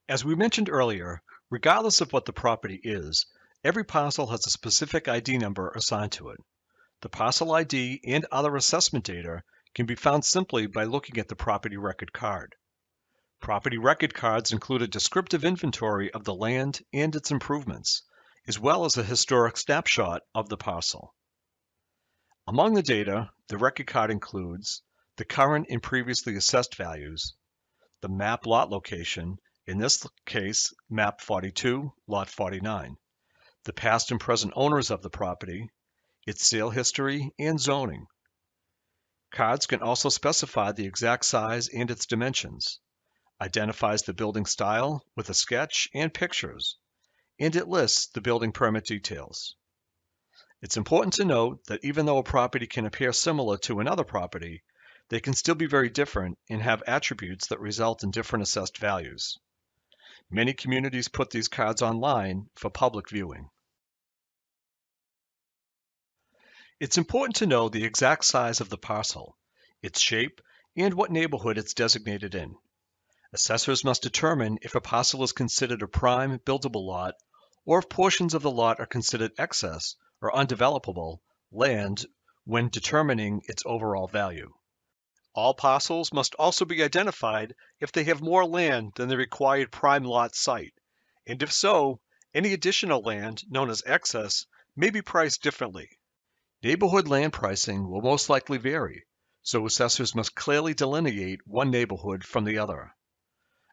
As we mentioned earlier, regardless of what the property is, every parcel has a specific ID number assigned to it. The parcel ID and other assessment data can be found simply by looking at the property record card. Property record cards include a descriptive inventory of the land and its improvements, as well as a historic snapshot of the parcel. Among the data, the record card includes the current and previously assessed values, the map lot location, in this case, map 42, lot 49, the past and present owners of the property, its sale history, and zoning. Cards can also specify the exact size and its dimensions, identifies the building style with a sketch and pictures, and it lists the building permit details. It's important to note that even though a property can appear similar to another property, they can still be very different and have attributes that result in different assessed values. Many communities put these cards online for public viewing. It's important to know the exact size of the parcel, its shape, and what neighborhood it's designated in. Assessors must determine if a parcel is considered a prime buildable lot or if portions of the lot are considered excess or undevelopable land when determining its overall value. All parcels must also be identified if they have more land than the required prime lot site, and if so, any additional land, known as excess, may be priced differently. Neighborhood land pricing will most likely vary, so assessors must clearly delineate one neighborhood from the other.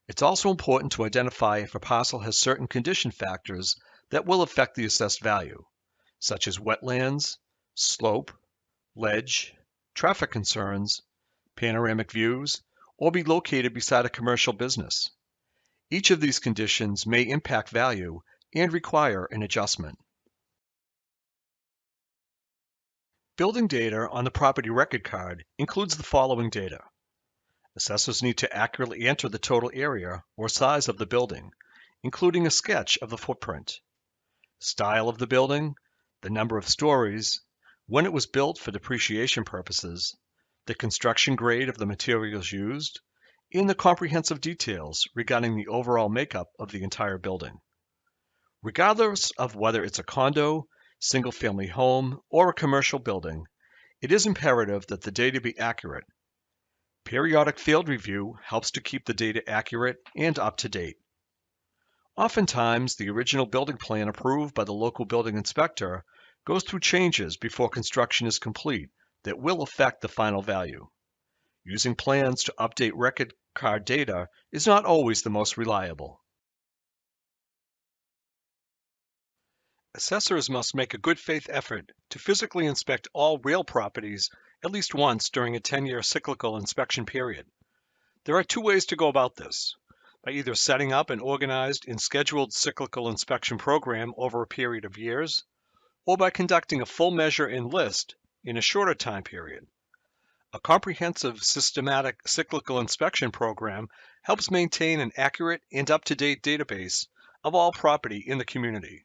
It's also important to identify if a parcel has certain condition factors that will affect the assessed value, such as wetlands, slope, ledge, traffic concerns, panoramic views, or be located beside a commercial business. Each of these conditions may impact value and require an adjustment. Building data on the property record card includes the following data. Assessors need to accurately enter the total area or size of the building, including a sketch of the footprint, style of the building, the number of stories, when it was built for depreciation purposes, the construction grade of the materials used, and the comprehensive details regarding the overall makeup of the entire building. Regardless of whether it's a condo, single-family home, or a commercial building, it is imperative that the data be accurate. Periodic field review helps to keep the data accurate and up to date. Oftentimes, the original building plan approved by the local building inspector goes through changes before construction is complete that will affect the final value. Using plans to update record card data is not always the most reliable. Assessors must make a good faith effort to physically inspect all real properties at least once during a 10-year cyclical inspection period. There are two ways to go about this: by either setting up an organized and scheduled cyclical inspection program over a period of years, or by conducting a full measure and list in a shorter time period. A comprehensive, systematic cyclical inspection program helps maintain an accurate and up-to-date database of all property in the community.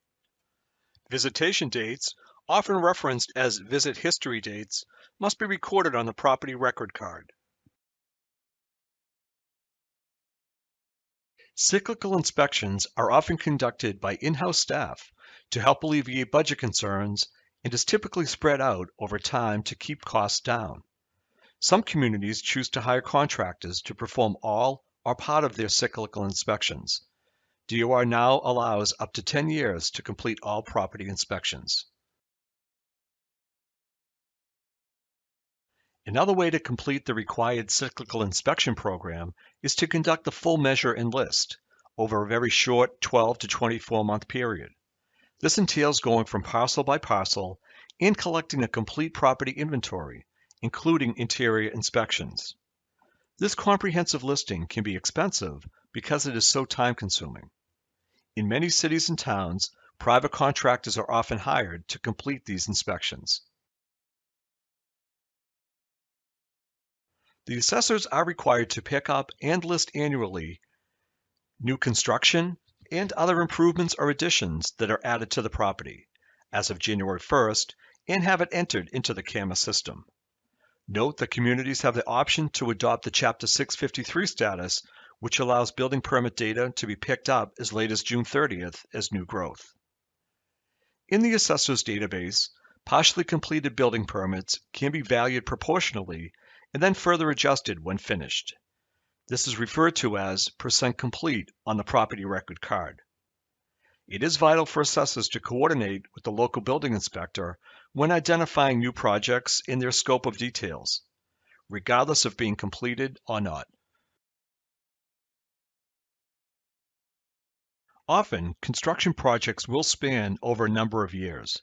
Visitation dates, often referenced as visit history dates, must be recorded on the property record card. Cyclical inspections are often conducted by in-house staff to help alleviate budget concerns and is typically spread out over time to keep costs down. Some communities choose to hire contractors to perform all or part of their cyclical inspections. DOR now allows up to 10 years to complete all property inspections. Another way to complete the required cyclical inspection program is to conduct the full measure and list over a very short 12 to 24 month period. This entails going from parcel by parcel and collecting a complete property inventory, including interior inspections. This comprehensive listing can be expensive because it is so time-consuming. In many cities and towns, private contractors are often hired to complete these inspections. The assessors are required to pick up and list annually new construction and other improvements or additions that are added to the property as of January 1st and have it entered into the CAMA system. Note that communities have the option to adopt the Chapter 653 status which allows building permit data to be picked up as late as June 30th as new growth. In the assessor's database, partially completed building permits can be valued proportionally and then further adjusted when finished. This is referred to as % complete on the property record card. It is vital for assessors to coordinate with the local building inspector when identifying new projects in their scope of details, regardless of being completed or not. Often, construction projects will span over a number of years.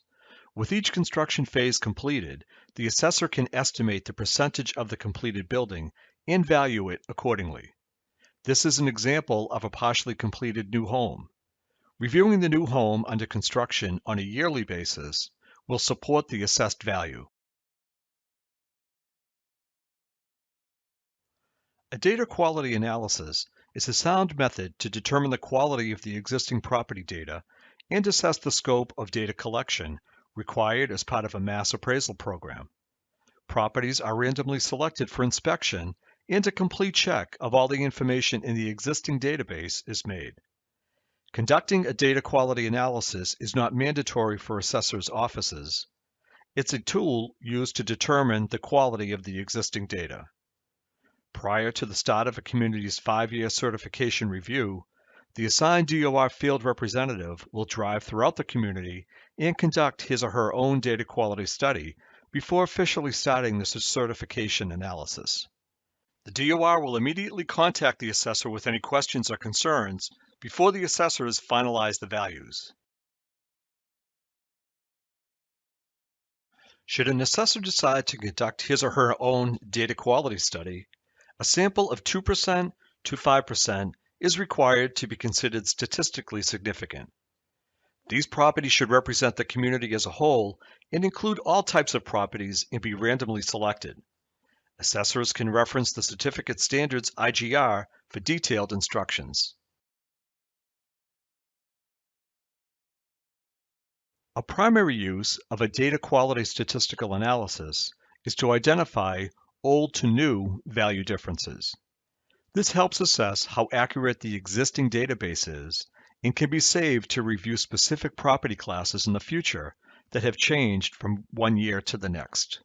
With each construction phase completed, the assessor can estimate the percentage of the completed building and value it accordingly. This is an example of a partially completed new home. Reviewing the new home under construction on a yearly basis will support the assessed value. A data quality analysis is a sound method to determine the quality of the existing property data and assess the scope of data collection required as part of a mass appraisal program. Properties are randomly selected for inspection, and a complete check of all the information in the existing database is made. Conducting a data quality analysis is not mandatory for assessors' offices. It's a tool used to determine the quality of the existing data. Prior to the start of a community's 5-year certification review, the assigned DOR field representative will drive throughout the community and conduct his or her own data quality study before officially starting the certification analysis. The DOR will immediately contact the assessor with any questions or concerns before the assessors finalize the values. Should an assessor decide to conduct his or her own data quality study, a sample of 2% to 5% is required to be considered statistically significant. These properties should represent the community as a whole and include all types of properties and be randomly selected. Assessors can reference the Certificate Standards IGR for detailed instructions. A primary use of a data quality statistical analysis is to identify old to new value differences. This helps assess how accurate the existing database is and can be saved to review specific property classes in the future that have changed from one year to the next.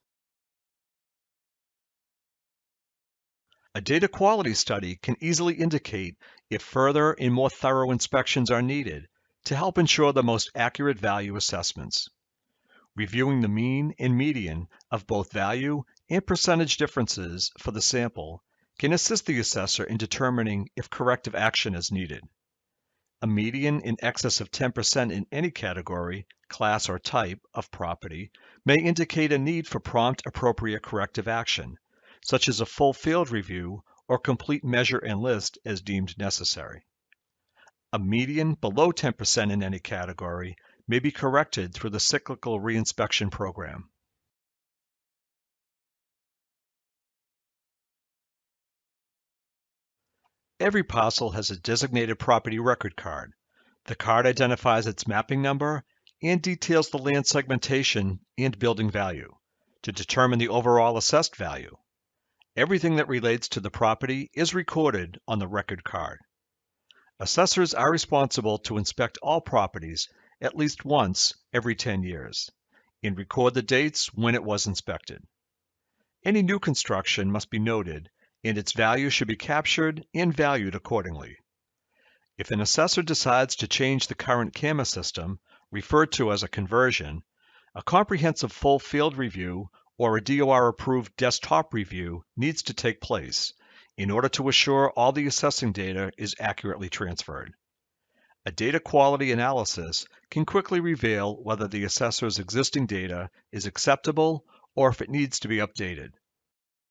A data quality study can easily indicate if further and more thorough inspections are needed to help ensure the most accurate value assessments. Reviewing the mean and median of both value and percentage differences for the sample can assist the assessor in determining if corrective action is needed. A median in excess of 10% in any category, class, or type of property may indicate a need for prompt appropriate corrective action, such as a full field review or complete measure and list as deemed necessary. A median below 10% in any category may be corrected through the cyclical reinspection program. Every parcel has a designated property record card. The card identifies its mapping number and details the land segmentation and building value to determine the overall assessed value. Everything that relates to the property is recorded on the record card. Assessors are responsible to inspect all properties at least once every 10 years and record the dates when it was inspected. Any new construction must be noted, and its value should be captured and valued accordingly. If an assessor decides to change the current camera system, referred to as a conversion, a comprehensive full field review or a DOR-approved desktop review needs to take place in order to assure all the assessing data is accurately transferred. A data quality analysis can quickly reveal whether the assessor's existing data is acceptable or if it needs to be updated.